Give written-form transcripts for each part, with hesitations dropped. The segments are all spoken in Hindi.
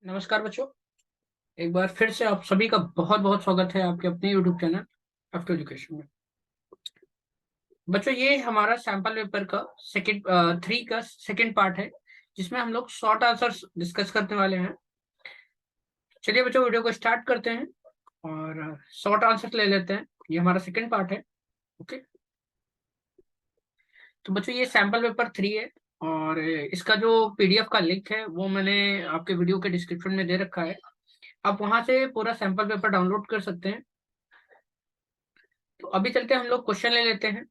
नमस्कार बच्चों। एक बार फिर से आप सभी का बहुत बहुत स्वागत है आपके अपने YouTube चैनल आफ्टर एजुकेशन में। बच्चों, ये हमारा सैंपल पेपर का सेकंड 3 का सेकंड पार्ट है, जिसमें हम लोग शॉर्ट आंसर्स डिस्कस करने वाले हैं। चलिए बच्चों, वीडियो को स्टार्ट करते हैं और शॉर्ट आंसर ले लेते हैं। ये हमारा सेकंड पार्ट है। ओके, तो बच्चों ये सैंपल पेपर 3 है और इसका जो PDF का लिंक है वो मैंने आपके वीडियो के डिस्क्रिप्शन में दे रखा है। आप वहां से पूरा सैंपल पेपर डाउनलोड कर सकते हैं। तो अभी चलते हैं, हम लोग क्वेश्चन ले लेते हैं।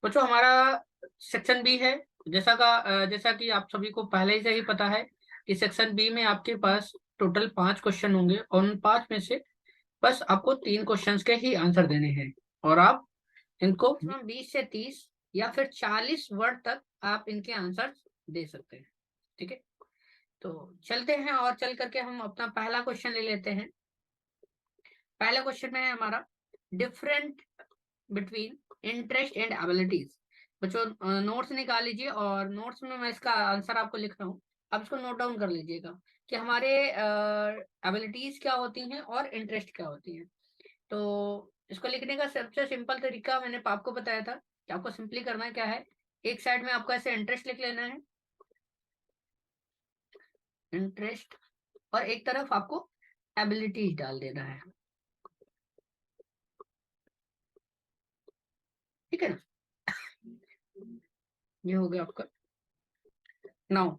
बच्चों, हमारा सेक्शन बी है। जैसा कि आप सभी को पहले से ही पता है कि सेक्शन बी में आपके पास टोटल 5 क्वेश्चन होंगे और उन 5 में से बस आपको 3 क्वेश्चंस के ही आंसर देने हैं। और आप इनको 20 से 30 या फिर 40 वर्ड तक आप इनके आंसर दे सकते हैं। ठीक है, तो चलते हैं और चल करके हम अपना पहला क्वेश्चन ले लेते हैं। पहला क्वेश्चन में है हमारा different between interest and abilities. बच्चों, नोट्स निकाल लीजिए और नोट्स में मैं इसका आंसर आपको लिख रहा हूँ। आप इसको नोट डाउन कर लीजिएगा कि हमारे एबिलिटीज क्या होती हैं और इंटरेस्ट क्या होती हैं। तो इसको लिखने का सबसे सिंपल तरीका मैंने आपको बताया था कि आपको सिंपली करना क्या है। एक साइड में आपको ऐसे इंटरेस्ट लिख लेना है, इंटरेस्ट, और एक तरफ आपको एबिलिटीज डाल देना है। ठीक है ना, ये हो गया आपका। नाउ,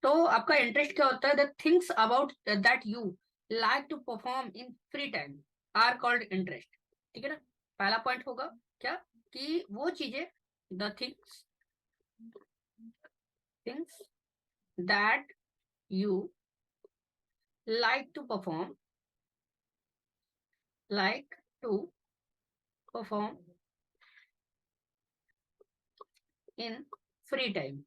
तो आपका इंटरेस्ट क्या होता है? The things about that you like to perform in free time are called interest. ठीक है ना, पहला पॉइंट होगा क्या कि वो चीजें, the things things that you like to perform, like to perform in free time,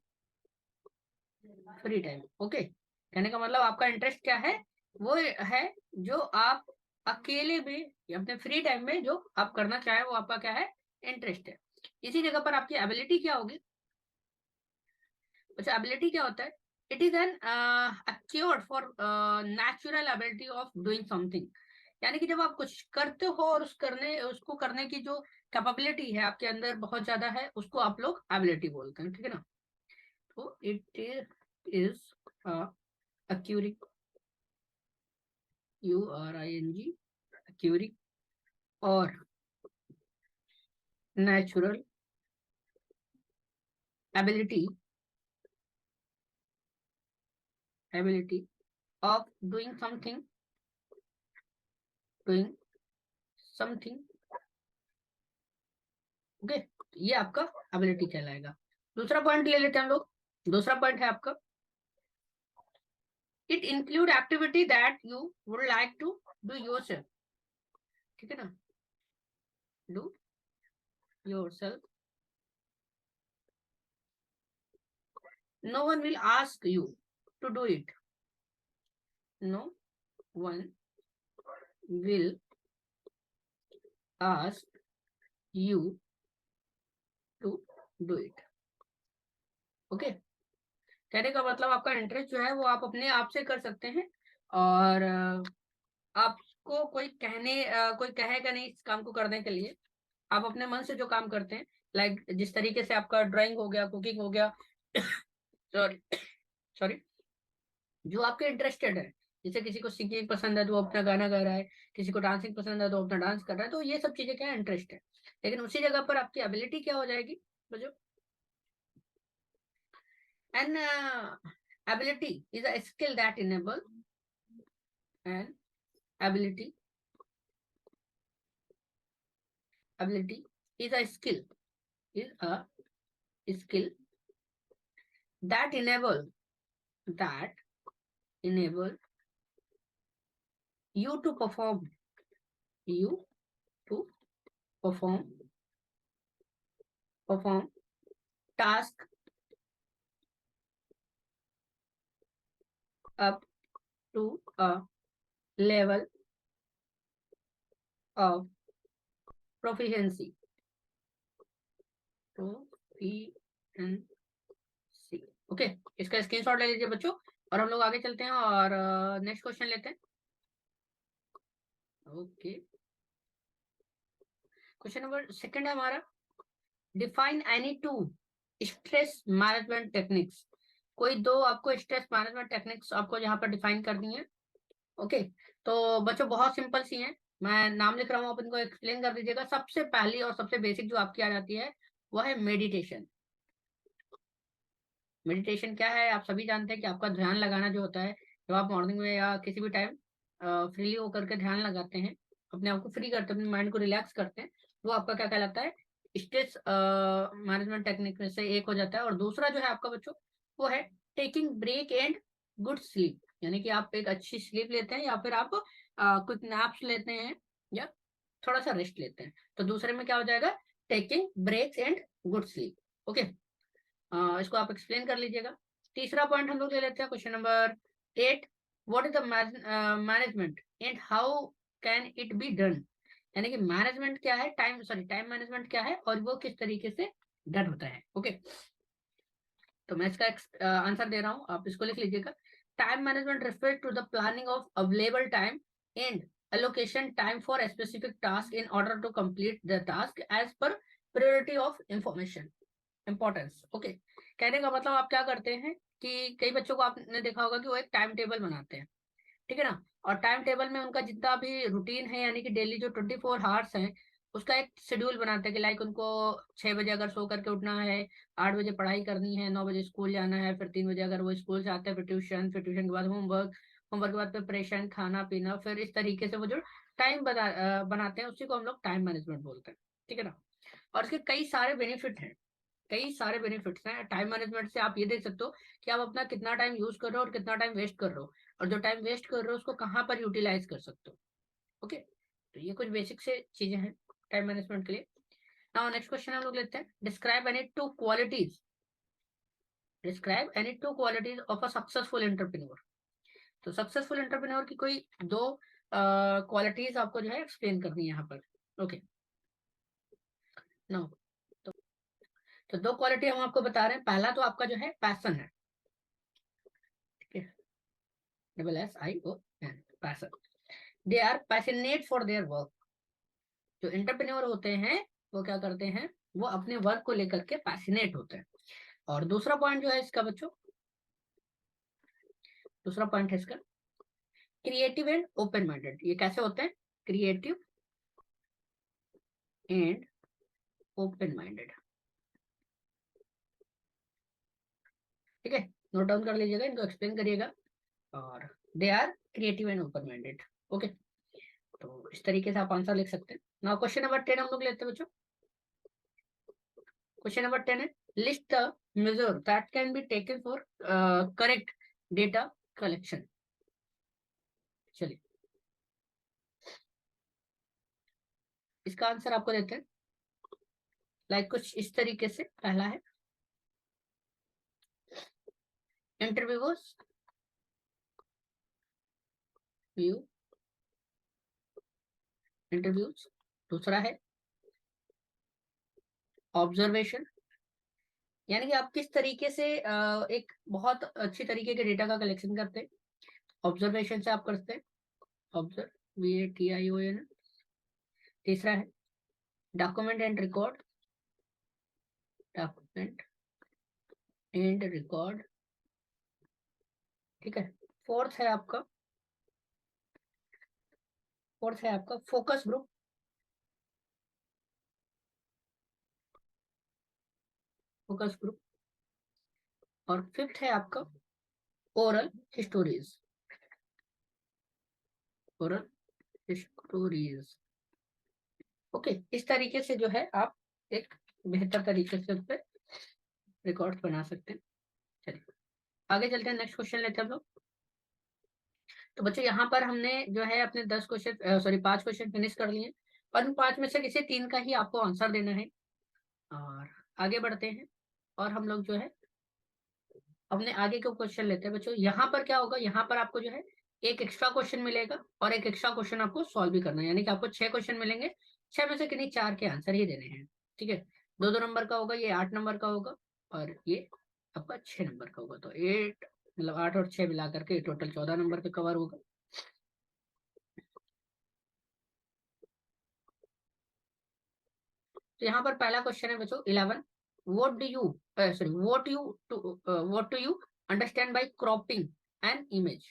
free time. Okay, कहने का मतलब आपका इंटरेस्ट क्या है? वो है जो आप अकेले में या अपने फ्री टाइम में जो आप करना चाहे वो आपका क्या है? इंटरेस्ट है। इसी जगह पर आपकी एबिलिटी क्या होगी? अच्छा, एबिलिटी क्या होता है? It is an accrued for natural ability of doing something. यानी कि जब आप कुछ करते हो और उसको करने की जो कैपेबिलिटी है आपके अंदर बहुत ज्यादा है, उसको आप लोग एबिलिटी बोलते हैं। ठीक है ना, तो इट इज अक्यूरिंग, URING, अक्यूरिंग, और natural ability, ability of doing something. Okay, ये आपका एबिलिटी कहलाएगा। दूसरा पॉइंट ले लेते हैं हम लोग। दूसरा पॉइंट है आपका, it include activity that you would like to do yourself. ठीक है ना, do yourself, no one will ask you to do it, no one will ask you to do it. Okay, कहने का मतलब आपका इंटरेस्ट जो है वो आप अपने आप से कर सकते हैं और आपको कोई कहेगा नहीं इस काम को करने के लिए। आप अपने मन से जो काम करते हैं, लाइक जिस तरीके से आपका ड्राइंग हो गया, कुकिंग हो गया, सॉरी सॉरी, जो आपके इंटरेस्टेड है। जैसे किसी को सिंगिंग पसंद है तो वो अपना गाना गा रहा है, किसी को डांसिंग पसंद है तो अपना डांस कर रहा है, तो ये सब चीजें क्या है? इंटरेस्ट है। लेकिन उसी जगह पर आपकी एबिलिटी क्या हो जाएगी? जो an ability is a skill that enable, an ability, ability is a skill, is a skill that that enable you to perform, you to perform perform task up to a level of proficiency, proficiency okay, इसका स्क्रीनशॉट ले लीजिए बच्चों, और हम लोग आगे चलते हैं और नेक्स्ट क्वेश्चन लेते हैं। ओके, क्वेश्चन नंबर सेकंड है हमारा, define any two stress management techniques. कोई दो आपको स्ट्रेस मैनेजमेंट टेक्निक्स आपको यहाँ पर डिफाइन करनी है। ओके, तो बच्चों बहुत सिंपल सी हैं, मैं नाम लिख रहा हूँ, आप इनको एक्सप्लेन कर दीजिएगा। सबसे पहली और सबसे बेसिक जो आपकी आ जाती है वो है मेडिटेशन। मेडिटेशन क्या है, आप सभी जानते हैं कि आपका ध्यान लगाना जो होता है, जब आप मॉर्निंग में या किसी भी टाइम फ्रीली होकर के ध्यान लगाते हैं, अपने आप को फ्री करते हैं, अपने माइंड को रिलैक्स करते हैं, वो आपका क्या कहलाता है, स्ट्रेस मैनेजमेंट टेक्निक में से एक हो जाता है। और दूसरा जो है आपका बच्चों, वो है taking break and good sleep, यानी कि आप एक अच्छी स्लीप लेते हैं या फिर आप कुछ नैप्स लेते हैं या थोड़ा सा रेस्ट लेते हैं। तो दूसरे में क्या हो जाएगा, taking breaks and good sleep. Okay, इसको आप एक्सप्लेन कर लीजिएगा। तीसरा पॉइंट हम लोग ले लेते हैं, question number 8, what is the management and how can it be done. यानी कि मैनेजमेंट क्या है, टाइम मैनेजमेंट क्या है और वो किस तरीके से डन होता है। ओके, तो मैं इसका आंसर दे रहा हूँ, आप इसको लिख लीजिएगा। Time management refer to the planning of available time and allocation time for a specific task in order to complete the task as per priority of information importance. Okay, कहने का मतलब आप क्या करते हैं कि कई बच्चों को आपने देखा होगा कि वो एक टाइम टेबल बनाते हैं, ठीक है ना, और टाइम टेबल में उनका जितना भी रूटीन है, यानी कि डेली जो 24 आवर्स हैं, उसका एक शेड्यूल बनाते हैं कि लाइक उनको 6 बजे अगर सो करके उठना है, 8 बजे पढ़ाई करनी है, 9 बजे स्कूल जाना है, फिर 3 बजे अगर वो स्कूल से आते हैं, फिर ट्यूशन के बाद होमवर्क, होमवर्क के बाद प्रिपरेशन, खाना पीना, फिर इस तरीके से वो जो टाइम बनाते हैं, उसी को हम लोग टाइम मैनेजमेंट बोलते हैं, ठीक है ना। और इसके कई सारे बेनिफिट हैं, कई सारे बेनिफिट्स हैं टाइम मैनेजमेंट से। आप ये देख सकते हो कि आप अपना कितना टाइम यूज कर रहे हो और कितना टाइम वेस्ट कर रहे हो, और जो टाइम वेस्ट कर रहे हो उसको कहाँ पर यूटिलाइज कर सकते हो। ओके, तो ये कुछ बेसिक से चीजें हैं टाइम मैनेजमेंट के लिए। नाउ नेक्स्ट क्वेश्चन हम लोग लेते हैं, describe any two qualities of a successful entrepreneur. तो सक्सेसफुल एंटरप्रेन्योर की कोई दो क्वालिटीज आपको जो है एक्सप्लेन करनी है यहाँ पर। ओके, नाउ तो दो क्वालिटी हम आपको बता रहे हैं। पहला तो आपका जो है पैशन है, ठीक है, SSION, passion. They are passionate for their work. जो एंटरप्रेन्योर होते हैं वो क्या करते हैं, वो अपने वर्क को लेकर के पैशनेट होते हैं। और दूसरा पॉइंट जो है इसका बच्चों, दूसरा पॉइंट है इसका क्रिएटिव एंड ओपन माइंडेड। ये कैसे होते हैं, क्रिएटिव एंड ओपन माइंडेड, ठीक है, नोट डाउन कर लीजिएगा, इनको एक्सप्लेन करिएगा। और they are creative and open minded. Okay, तो इस तरीके से आप आंसर लिख सकते हैं। नाउ क्वेश्चन नंबर 10 हम लोग लेते हैं बच्चों। क्वेश्चन नंबर 10 है, list the major that can be taken for correct data collection. चलिए इसका आंसर आपको देते हैं, लाइक कुछ इस तरीके से। पहला है इंटरव्यूअर्स व्यू इंटरव्यूज। दूसरा है ऑब्जर्वेशन, यानी कि आप किस तरीके से एक बहुत अच्छी तरीके के डेटा का कलेक्शन करते हैं, ऑब्जर्वेशन से आप करते हैं, ऑब्जर्व VATION। तीसरा है document and record, document and record, ठीक है। फोर्थ है आपका फोकस ग्रुप, फोकस ग्रुप। और फिफ्थ है आपका oral stories, oral stories. Okay, इस तरीके से जो है आप एक बेहतर तरीके से उस पर रिकॉर्ड बना सकते हैं। चलिए आगे चलते हैं, नेक्स्ट क्वेश्चन लेते हैं हम लोग। तो बच्चों यहाँ पर हमने जो है अपने 10 क्वेश्चन, सॉरी 5 क्वेश्चन फिनिश कर लिए, और उन 5 में से किसी 3 का ही आपको आंसर देना है। और आगे बढ़ते हैं और हम लोग जो है अपने आगे के क्वेश्चन लेते हैं बच्चों। यहाँ पर क्या होगा, यहाँ पर आपको जो है एक एक्स्ट्रा क्वेश्चन मिलेगा और एक एक्स्ट्रा क्वेश्चन आपको सॉल्व भी करना है, यानी कि आपको 6 क्वेश्चन मिलेंगे, 6 में से किन्हीं 4 के आंसर ही देने हैं, ठीक है। 2-2 नंबर का होगा, ये 8 नंबर का होगा और ये आपका 6 नंबर का होगा। तो 8 मतलब 8 और 6 मिला करके टोटल 14 नंबर का कवर होगा। तो यहाँ पर पहला क्वेश्चन है बच्चों 11, what do you sorry what do you understand by cropping an image.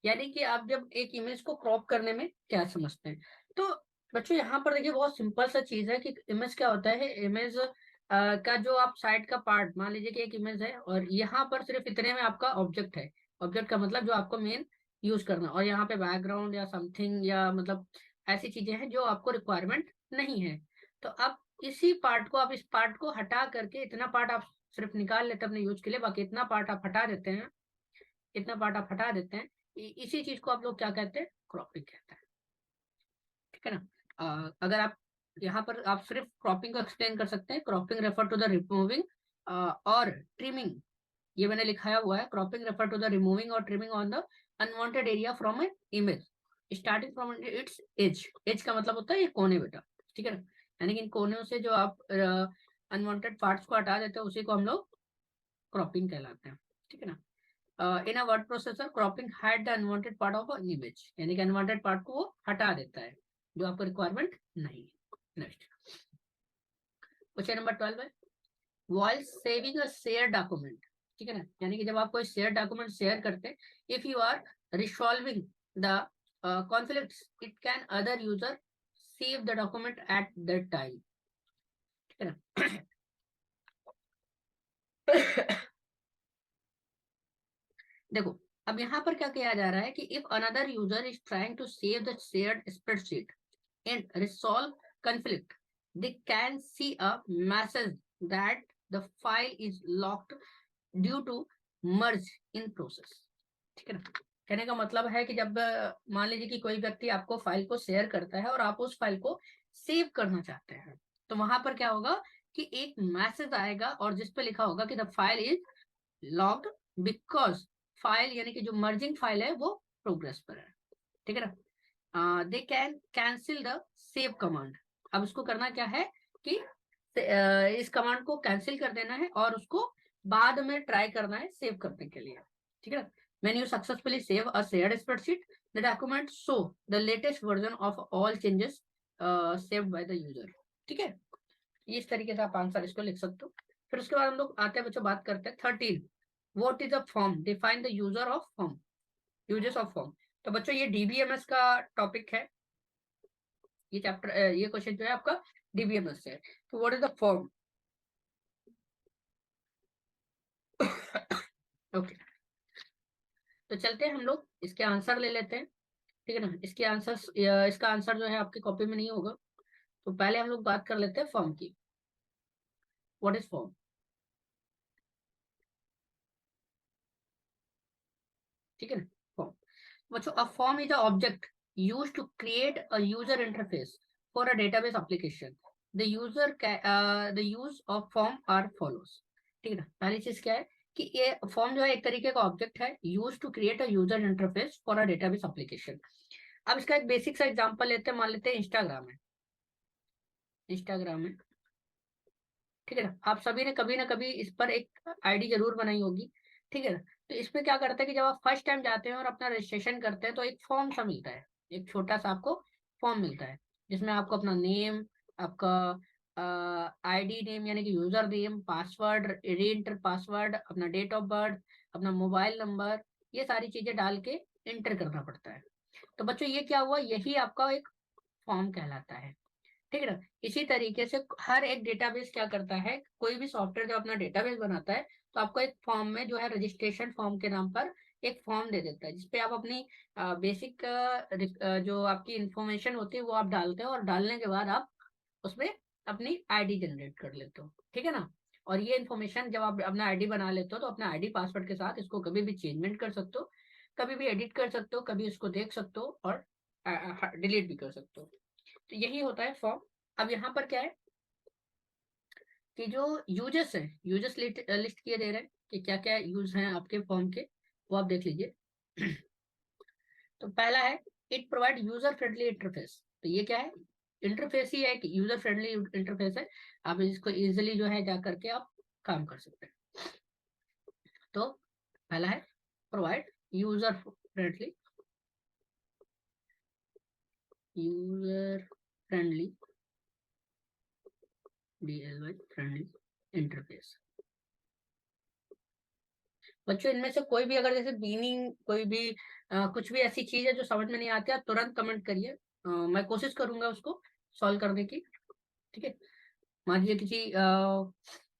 यानी कि आप जब एक इमेज को क्रॉप करने में क्या समझते हैं। तो बच्चों यहाँ पर देखिए बहुत सिंपल सा चीज है कि इमेज क्या होता है। इमेज का जो आप साइड का पार्ट मान लीजिए कि एक इमेज है और यहाँ पर सिर्फ इतने में आपका ऑब्जेक्ट है। ऑब्जेक्ट का मतलब जो आपको मेन यूज करना, और यहाँ पे बैकग्राउंड या समथिंग या मतलब ऐसी चीजें हैं जो आपको रिक्वायरमेंट नहीं है। तो आप इसी पार्ट को, आप इस पार्ट को हटा करके इतना पार्ट आप सिर्फ निकाल लेते हैं अपने यूज के लिए, बाकी इतना पार्ट आप हटा देते हैं, इतना पार्ट आप हटा देते हैं। इसी चीज को आप लोग क्या कहते हैं, क्रॉपिंग कहते हैं। ठीक है ना। अगर आप यहाँ पर आप सिर्फ क्रॉपिंग को एक्सप्लेन कर सकते हैं, cropping refer to the removing और ट्रिमिंग। ये मैंने लिखाया हुआ है, cropping refer to the removing और trimming on the unwanted area from a image starting from its edge. Edge का मतलब होता है ये कोने बेटा, ठीक है ना। यानी कि इन कोनों से जो आप अनवांटेड पार्ट्स को हटा देते हैं उसी को हम लोग क्रॉपिंग कहलाते हैं। ठीक है ना। In a word processor cropping hide the unwanted part of image, यानी कि अनवांटेड पार्ट को वो हटा देता है जो आपको रिक्वायरमेंट नहीं है। नेक्स्ट क्वेश्चन नंबर 12 है, while saving a share document. ठीक है ना। यानी कि जब आप कोई शेयर डॉक्यूमेंट शेयर करते हैं, if you are resolving the conflicts it can other user save the document at that time. ठीक है ना। देखो अब यहाँ पर क्या किया जा रहा है कि if another user is trying to save the shared spreadsheet and resolve conflict, they can see a message that the file is locked due to merge in process। ठीक है ना। कहने का मतलब है कि जब मान लीजिए कि कोई व्यक्ति आपको फाइल को शेयर करता है और आप उस फाइल को सेव करना चाहते हैं, तो वहां पर क्या होगा कि एक मैसेज आएगा और जिसपे लिखा होगा कि the file is locked because file यानी कि जो मर्जिंग फाइल है वो प्रोग्रेस पर है। ठीक है ना। They can cancel the save command. अब उसको करना क्या है कि इस कमांड को कैंसिल कर देना है और उसको बाद में ट्राई करना है सेव करने के लिए। ठीक है ना। When you successfully save a shared spreadsheet the document show the latest version of all changes saved by the user. ठीक है। इस तरीके से आप आंसर इसको लिख सकते हो। फिर उसके बाद हम लोग आते हैं बच्चों, बात करते हैं 13, what is a form, define the user of form, uses of form. तो बच्चों ये डीबीएमएस का टॉपिक है, ये चैप्टर ये क्वेश्चन जो है आपका डीबीएमएस से है। तो what is the form. Okay, तो चलते हैं हम लोग इसके आंसर ले लेते हैं। ठीक है ना। इसके आंसर, इसका आंसर जो है आपकी कॉपी में नहीं होगा। तो पहले हम लोग बात कर लेते हैं फॉर्म की। What is form. ठीक है ना। फॉर्म बच्चों, a form is a object use to create a user interface for a database application. The use of form are follows. ठीक है ना। पहली चीज क्या है कि ये फॉर्म जो है एक तरीके का ऑब्जेक्ट है use to create a user interface for a database application. अब इसका एक बेसिक सा एग्जांपल लेते हैं, मान लेते हैं इंस्टाग्राम है। इंस्टाग्राम है, ठीक है ना। आप सभी ने कभी ना कभी इस पर एक आईडी जरूर बनाई होगी। ठीक है ना। तो इसमें क्या करता है कि जब आप फर्स्ट टाइम जाते हैं और अपना रजिस्ट्रेशन करते हैं तो एक फॉर्म सा मिलता है, एक छोटा सा आपको फॉर्म मिलता है जिसमें आपको अपना नेम, आपका आईडी नेम यानी कि user name, password, re-enter password, अपना डेट ऑफ बर्थ, अपना मोबाइल नंबर, ये सारी चीजें डाल के एंटर करना पड़ता है। तो बच्चों ये क्या हुआ, यही आपका एक फॉर्म कहलाता है। ठीक है ना। इसी तरीके से हर एक डेटाबेस क्या करता है, कोई भी सॉफ्टवेयर जब अपना डेटाबेस बनाता है तो आपको एक फॉर्म में जो है रजिस्ट्रेशन फॉर्म के नाम पर एक फॉर्म दे देता है जिसपे आप अपनी बेसिक जो आपकी इंफॉर्मेशन होती है वो आप डालते हो और डालने के बाद आप उसमें अपनी आईडी जनरेट कर लेते हो। ठीक है ना। और ये इन्फॉर्मेशन जब आप अपना आईडी बना लेते हो तो अपना आईडी पासवर्ड के साथ इसको कभी भी चेंजमेंट कर सकते हो, कभी भी एडिट कर सकते हो, कभी इसको देख सकते हो और डिलीट भी कर सकते हो। तो यही होता है फॉर्म। अब यहाँ पर क्या है कि जो यूजर्स है, यूजर्स लिस्ट किए दे रहे हैं कि क्या क्या यूज हैं आपके फॉर्म के, वो आप देख लीजिए। तो पहला है it provide user friendly interface. तो ये क्या है, इंटरफेस ही है कि यूजर फ्रेंडली इंटरफेस है। आप इसको इजिली जो है जा करके आप काम कर सकते हैं। तो पहला है provide user friendly DIY friendly interface. बच्चों इनमें से कोई भी अगर जैसे मीनिंग कोई भी कुछ भी ऐसी चीज है जो समझ में नहीं आती आप तुरंत कमेंट करिए, मैं कोशिश करूंगा उसको सॉल्व करने की। ठीक है, मान लीजिए किसी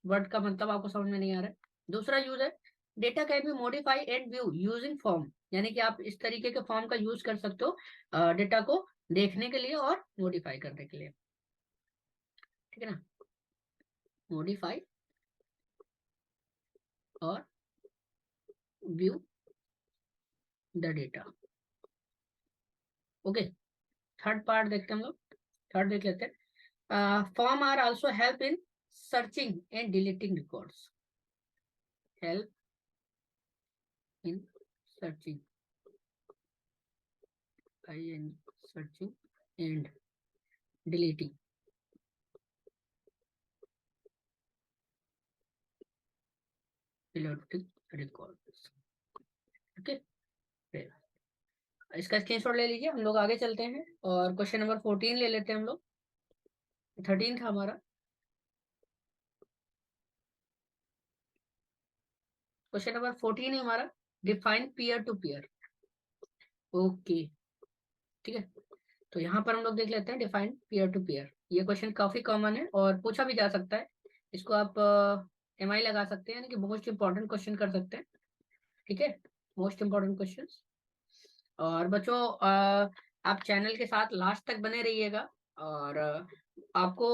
वर्ड का मतलब आपको समझ में नहीं आ रहा है। दूसरा यूज है data can be modify and view using form, यानी कि आप इस तरीके के फॉर्म का यूज कर सकते हो डेटा को देखने के लिए और मॉडिफाई करने के लिए। ठीक है ना, मॉडिफाई और view the data. Okay, third part देखते हैं हम लोग, थर्ड देख लेते हैं। Form are also help in searching and deleting records, help in searching searching and deleting records. Okay, इसका स्क्रीनशॉट ले लीजिए, हम लोग आगे चलते हैं और क्वेश्चन नंबर 14 ले लेते हैं हम लोग। 13 था हमारा, क्वेश्चन नंबर 14 है हमारा, define peer to peer. Okay, ठीक है, तो यहाँ पर हम लोग देख लेते हैं डिफाइन पीयर टू पीयर। ये क्वेश्चन काफी कॉमन है और पूछा भी जा सकता है, इसको आप MI लगा सकते हैं, यानी कि मोस्ट इंपॉर्टेंट क्वेश्चन कर सकते हैं। ठीक है, मोस्ट इंपॉर्टेंट क्वेश्चन। और बच्चों आप चैनल के साथ लास्ट तक बने रहिएगा और आपको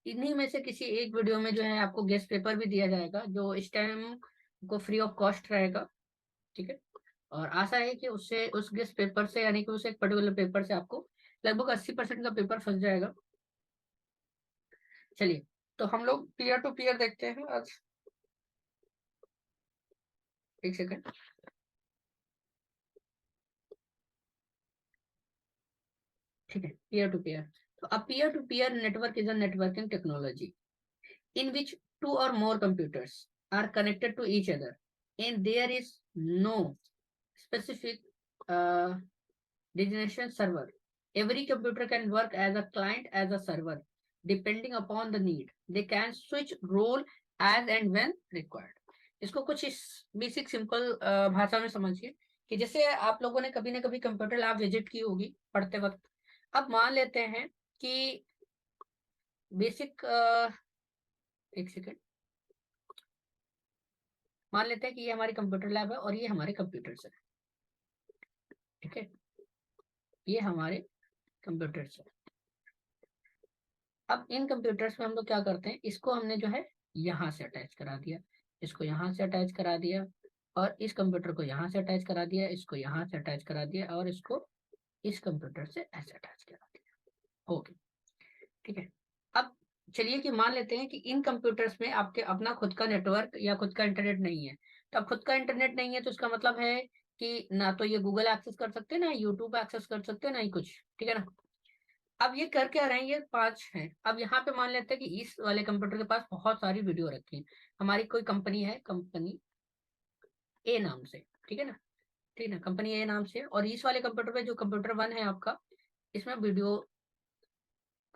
इन्हीं में से किसी एक वीडियो में जो है आपको गेस्ट पेपर भी दिया जाएगा जो इस टाइम को फ्री ऑफ कॉस्ट रहेगा। ठीक है, और आशा है कि उससे उस गेस्ट पेपर से यानी कि उस एक पर्टिकुलर पेपर से आपको लगभग 80% का पेपर फंस जाएगा। चलिए, तो हम लोग पीयर टू पीयर देखते हैं आज। एक सेकंड, ठीक है, पीयर टू पीयर। तो अब peer to peer network is a networking technology in which two or more computers are connected to each other and there is no specific uh, destination server. Every computer can work as a client as a server depending upon the need. They can switch role as and when required. इसको कुछ इस बेसिक सिंपल भाषा में समझिए कि जैसे आप लोगों ने कभी ना कभी कंप्यूटर लैब विजिट की होगी पढ़ते वक्त। अब मान लेते हैं कि बेसिक, एक सेकेंड, मान लेते हैं कि ये हमारी कंप्यूटर लैब है और ये हमारे कंप्यूटर्स है। ठीक है, ये हमारे कंप्यूटर्स है। अब इन कंप्यूटर्स में हम लोग क्या करते हैं, इसको हमने जो है यहाँ से अटैच करा दिया, इसको यहाँ से अटैच करा दिया, और इस कंप्यूटर को यहाँ से अटैच करा दिया, इसको यहाँ से अटैच करा दिया, और इसको इस कंप्यूटर से ऐसे अटैच करा दिया। ओके, ठीक है। अब चलिए कि मान लेते हैं कि इन कंप्यूटर्स में आपके अपना खुद का नेटवर्क या खुद का इंटरनेट नहीं है। तो अब खुद का इंटरनेट नहीं है तो इसका मतलब है कि ना तो ये गूगल एक्सेस कर सकते हैं, ना यूट्यूब एक्सेस कर सकते हैं, ना ही कुछ। ठीक है ना, अब ये कर क्या रहे हैं, ये 5 हैं। अब यहाँ पे मान लेते हैं कि इस वाले कंप्यूटर के पास बहुत सारी वीडियो रखी है, हमारी कोई कंपनी है, कंपनी ए नाम से। ठीक है ना, ठीक है ना, कंपनी ए नाम से, और इस वाले कंप्यूटर पे जो कंप्यूटर 1 है आपका, इसमें वीडियो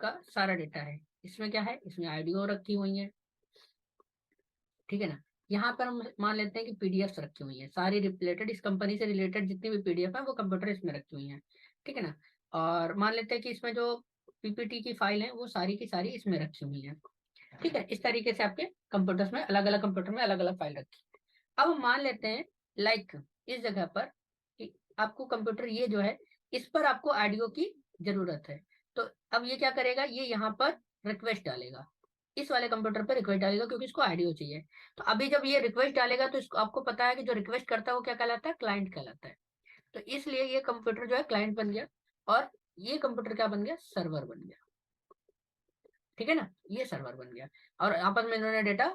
का सारा डेटा है। इसमें क्या है, इसमें ऑडियो रखी हुई है। ठीक है ना, यहाँ पर हम मान लेते हैं कि पीडीएफ रखी हुई है सारी रिलेटेड, इस कंपनी से रिलेटेड जितनी भी पीडीएफ है वो कंप्यूटर इसमें रखी हुई है। ठीक है ना, और मान लेते हैं कि इसमें जो पीपीटी की फाइल है वो सारी की सारी इसमें रखी हुई है। ठीक है, इस तरीके से आपके कंप्यूटर्स में अलग अलग कंप्यूटर में अलग अलग फाइल रखी है। अब हम मान लेते हैं लाइक इस जगह पर कि आपको कंप्यूटर ये जो है इस पर आपको ऑडियो की जरूरत है। तो अब ये क्या करेगा, ये यहाँ पर रिक्वेस्ट डालेगा, इस वाले कंप्यूटर पर रिक्वेस्ट डालेगा क्योंकि इसको ऑडियो चाहिए। तो अभी जब ये रिक्वेस्ट डालेगा तो इसको आपको पता है कि जो रिक्वेस्ट करता है वो क्या कहलाता है, क्लाइंट कहलाता है। तो इसलिए ये कंप्यूटर जो है क्लाइंट बन गया और ये कंप्यूटर क्या बन गया, सर्वर बन गया। ठीक है ना, ये सर्वर बन गया और आपस में इन्होंने डेटा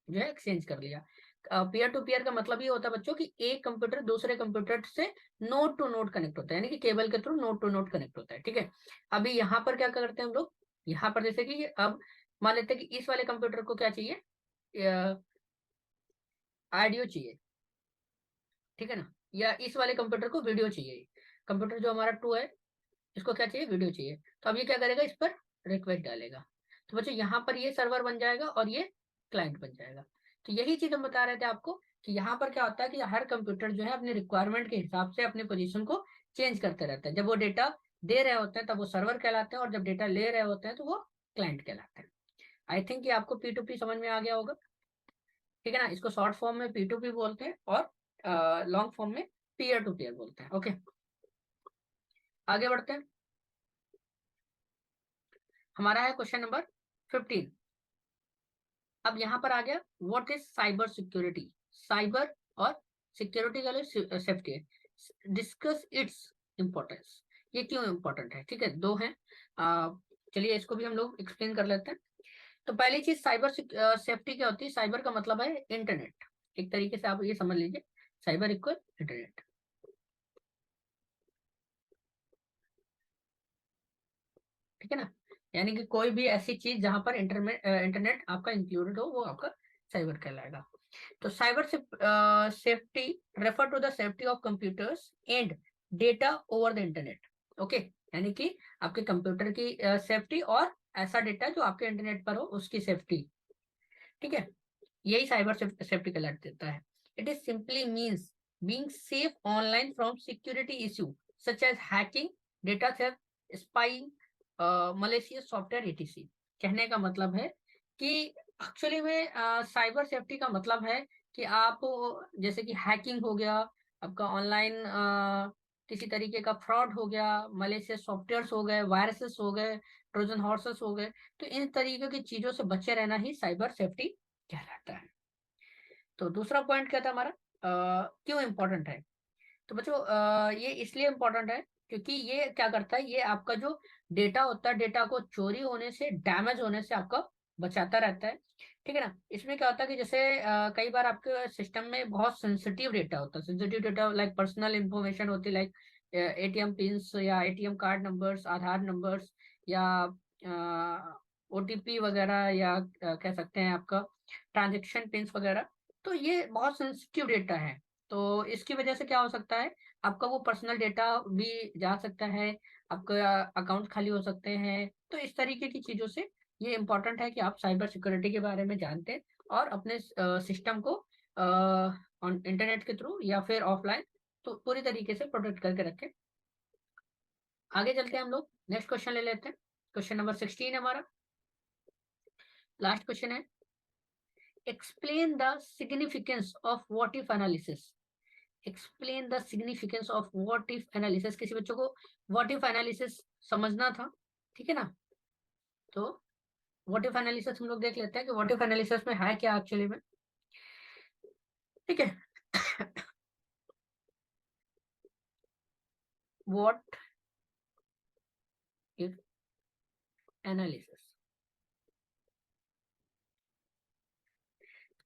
जो है एक्सचेंज कर लिया। पीयर टू पीयर का मतलब ये होता है बच्चों कि एक कंप्यूटर दूसरे कंप्यूटर से नोड टू नोड कनेक्ट होता है, यानी कि केबल के through node to node connect होता है। ठीक है, अभी यहाँ पर क्या करते हैं हम लोग, यहाँ पर जैसे कि अब मान लेते हैं कि इस वाले कंप्यूटर को क्या चाहिए, ऑडियो चाहिए, ठीक है ना, या इस वाले कंप्यूटर को वीडियो चाहिए। कंप्यूटर जो हमारा 2 है इसको क्या चाहिए, वीडियो चाहिए। तो अब ये क्या करेगा, इस पर रिक्वेस्ट डालेगा। तो बच्चों यहाँ पर ये सर्वर बन जाएगा और ये क्लाइंट बन जाएगा। तो यही चीज हम बता रहे थे आपको कि यहाँ पर क्या होता है कि हर कंप्यूटर जो है अपने रिक्वायरमेंट के हिसाब से अपनी पोजीशन को चेंज करते रहता है। जब वो डेटा दे रहे होते हैं तब वो सर्वर कहलाते हैं, और जब डेटा ले रहे होते हैं तो वो क्लाइंट कहलाते हैं। आई थिंक ये आपको P2P समझ में आ गया होगा, ठीक है ना। इसको शॉर्ट फॉर्म में P2P बोलते हैं और लॉन्ग फॉर्म में पीयर टू पीयर बोलते हैं। ओके, आगे बढ़ते हैं। हमारा है क्वेश्चन नंबर 15। अब यहाँ पर आ गया what is cyber security. Cyber और सिक्योरिटी का लिए सेफ्टी है। डिस्कस इट्स इम्पोर्टेंस, ये क्यों इम्पोर्टेंट है, ठीक है, दो हैं। चलिए इसको भी हम लोग एक्सप्लेन कर लेते हैं। तो पहली चीज साइबर सेफ्टी क्या होती है। साइबर का मतलब है इंटरनेट, एक तरीके से आप ये समझ लीजिए, साइबर इक्वल इंटरनेट, ठीक है ना। यानी कि कोई भी ऐसी चीज जहां पर इंटरनेट आपका इंक्लूडेड हो वो आपका साइबर कहलाएगा। तो cyber safety refer to the safety of computers and data over the internet. Okay, यानी कि आपके कंप्यूटर की सेफ्टी और ऐसा डेटा जो आपके इंटरनेट पर हो उसकी सेफ्टी, ठीक है, यही साइबर सेफ्टी कहलाता देता है। It is simply means being safe online from security issue such as hacking, data theft, spying, malicious software etc। कहने का मतलब है कि एक्चुअली में साइबर सेफ्टी का मतलब है कि आप जैसे कि हैकिंग हो गया, आपका ऑनलाइन किसी तरीके का फ्रॉड हो गया, मलेशियस सॉफ्टवेयर्स हो गए, वायरसेस हो गए, ट्रोजन हॉर्सेस हो गए, तो इन तरीके की चीजों से बचे रहना ही साइबर सेफ्टी कहलाता है। तो दूसरा पॉइंट क्या था हमारा, क्यों इम्पोर्टेंट है। तो बच्चों ये इसलिए इम्पोर्टेंट है क्योंकि ये क्या करता है, ये आपका जो डेटा होता है, डेटा को चोरी होने से, डैमेज होने से आपका बचाता रहता है, ठीक है ना। इसमें क्या होता है कि जैसे कई बार आपके सिस्टम में बहुत सेंसिटिव डेटा होता है, sensitive data like personal information होती है, लाइक एटीएम पिन्स या एटीएम कार्ड नंबर्स, आधार नंबर्स, या ओटीपी वगैरह, या कह सकते हैं आपका ट्रांजेक्शन पिन्स वगैरह। तो ये बहुत सेंसिटिव डेटा है। तो इसकी वजह से क्या हो सकता है, आपका वो पर्सनल डेटा भी जा सकता है, आपका अकाउंट खाली हो सकते हैं। तो इस तरीके की चीजों से ये इम्पोर्टेंट है कि आप साइबर सिक्योरिटी के बारे में जानते हैं और अपने सिस्टम को इंटरनेट के थ्रू या फिर ऑफलाइन तो पूरी तरीके से प्रोटेक्ट करके रखें। आगे चलते हैं हम लोग, नेक्स्ट क्वेश्चन ले लेते हैं। क्वेश्चन नंबर 16 हमारा लास्ट क्वेश्चन है। Explain the significance of what if analysis. Explain the significance of what if analysis. किसी बच्चों को व्हाट इफ एनालिसिस समझना था, ठीक है ना। तो व्हाट इफ एनालिसिस हम लोग देख लेते हैं कि व्हाट इफ एनालिसिस में है क्या एक्चुअली में, ठीक है। What if analysis,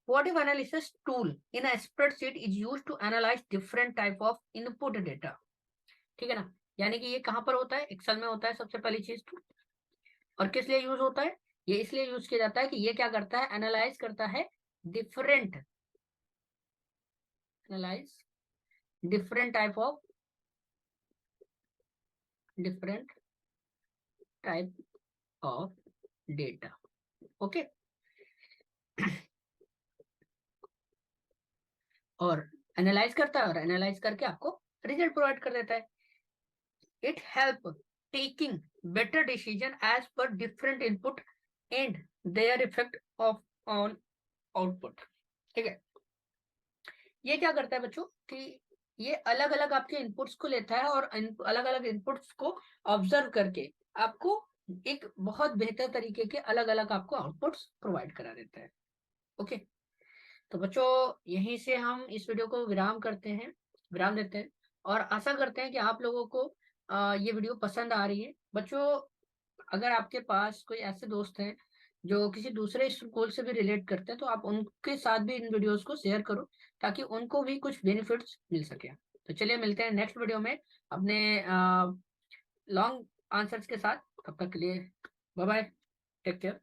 what if analysis tool in a spreadsheet is used to analyze different type of input data, ठीक है ना। यानी कि ये कहां पर होता है, एक्सेल में होता है सबसे पहली चीज तो। और किस लिए यूज होता है, ये इसलिए यूज किया जाता है कि ये क्या करता है, एनालाइज करता है different, analyse different type of, different type of data. Okay, और एनालाइज करता है और एनालाइज करके आपको रिजल्ट प्रोवाइड कर देता है। It help taking better decision as per different input and their effect of on output, ठीक है। ये क्या करता है बच्चों कि ये अलग अलग आपके इनपुट्स को लेता है और अलग अलग इनपुट्स को ऑब्जर्व करके आपको एक बहुत बेहतर तरीके के अलग अलग आपको आउटपुट्स प्रोवाइड करा देता है। ओके, तो बच्चों यहीं से हम इस वीडियो को विराम करते हैं, विराम देते हैं, और आशा करते हैं कि आप लोगों को ये वीडियो पसंद आ रही है। बच्चों अगर आपके पास कोई ऐसे दोस्त हैं जो किसी दूसरे स्कूल से भी रिलेट करते हैं तो आप उनके साथ भी इन वीडियोस को शेयर करो ताकि उनको भी कुछ बेनिफिट्स मिल सके। तो चलिए मिलते हैं नेक्स्ट वीडियो में अपने लॉन्ग आंसर्स के साथ। तब तक के लिए बाय बाय, टेक केयर।